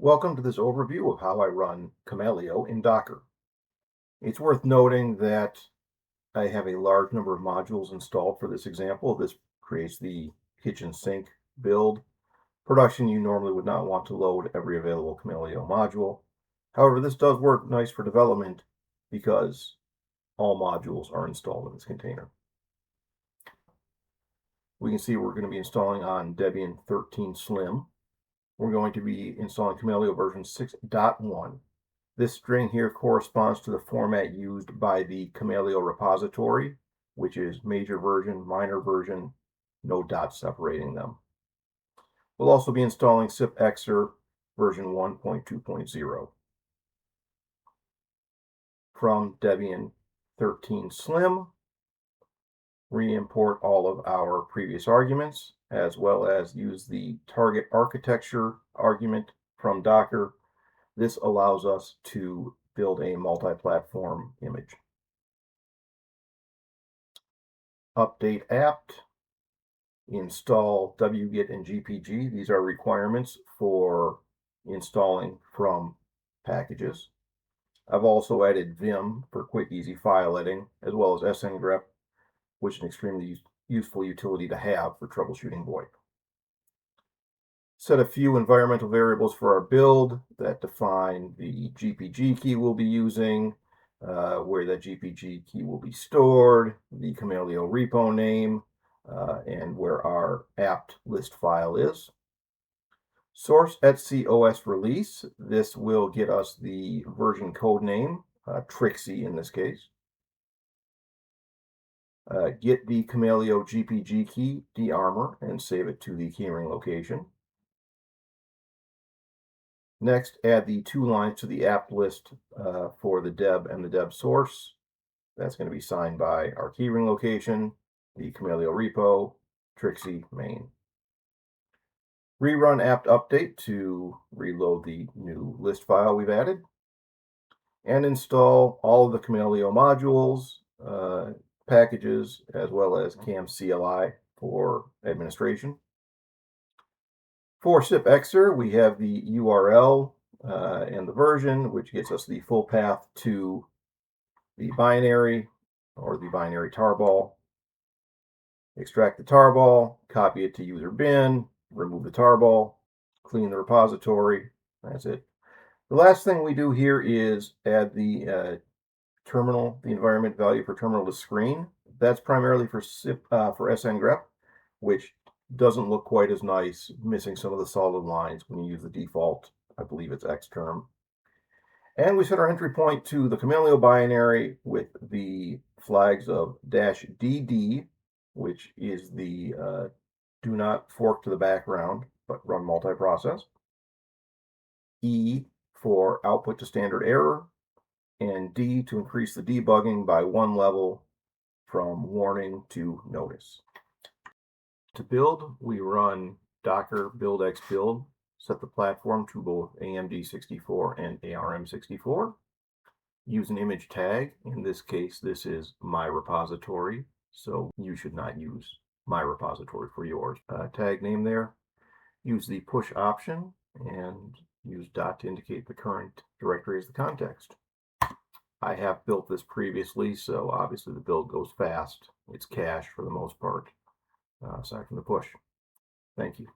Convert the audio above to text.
Welcome to this overview of how I run Kamailio in Docker. It's worth noting that I have a large number of modules installed for this example. This creates the kitchen sink build. Production, you normally would not want to load every available Kamailio module. However, this does work nice for development because all modules are installed in this container. We can see we're going to be installing on Debian 13 Slim. We're going to be installing Kamailio version 6.1. This string here corresponds to the format used by the Kamailio repository, which is major version, minor version, no dots separating them. We'll also be installing cifexer version 1.2.0. From Debian 13 Slim, re-import all of our previous arguments, as well as use the target architecture argument from Docker. This allows us to build a multi-platform image. Update apt, install wget and gpg. These are requirements for installing from packages. I've also added vim for quick, easy file editing, as well as sngrep, which is an extremely useful utility to have for troubleshooting VoIP. Set a few environmental variables for our build that define the GPG key we'll be using, where that GPG key will be stored, the Kamailio repo name, and where our apt list file is. Source etc os release. This will get us the version code name, Trixie in this case. Get the Kamailio GPG key, dearmor, and save it to the keyring location. Next, add the 2 lines to the apt list for the deb and the deb source. That's going to be signed by our keyring location, the Kamailio repo, Trixie main. Rerun apt update to reload the new list file we've added. And install all of the Kamailio modules, packages, as well as CamCLI for administration. For cifexer, we have the URL and the version, which gets us the full path to the binary or the binary tarball. Extract the tarball, copy it to user bin, remove the tarball, clean the repository. That's it. The last thing we do here is add the terminal, the environment value for terminal to screen. That's primarily for sngrep, which doesn't look quite as nice, missing some of the solid lines when you use the default, I believe it's xterm. And we set our entry point to the Kamailio binary with the flags of -dd, which is the do not fork to the background, but run multiprocess. E for output to standard error, and D to increase the debugging by 1 level from warning to notice. To build, we run docker build-x build, set the platform to both AMD64 and ARM64. Use an image tag. In this case, this is my repository, so you should not use my repository for yours. Tag name there. Use the push option and use dot to indicate the current directory as the context. I have built this previously, so obviously the build goes fast. It's cache for the most part, aside from the push. Thank you.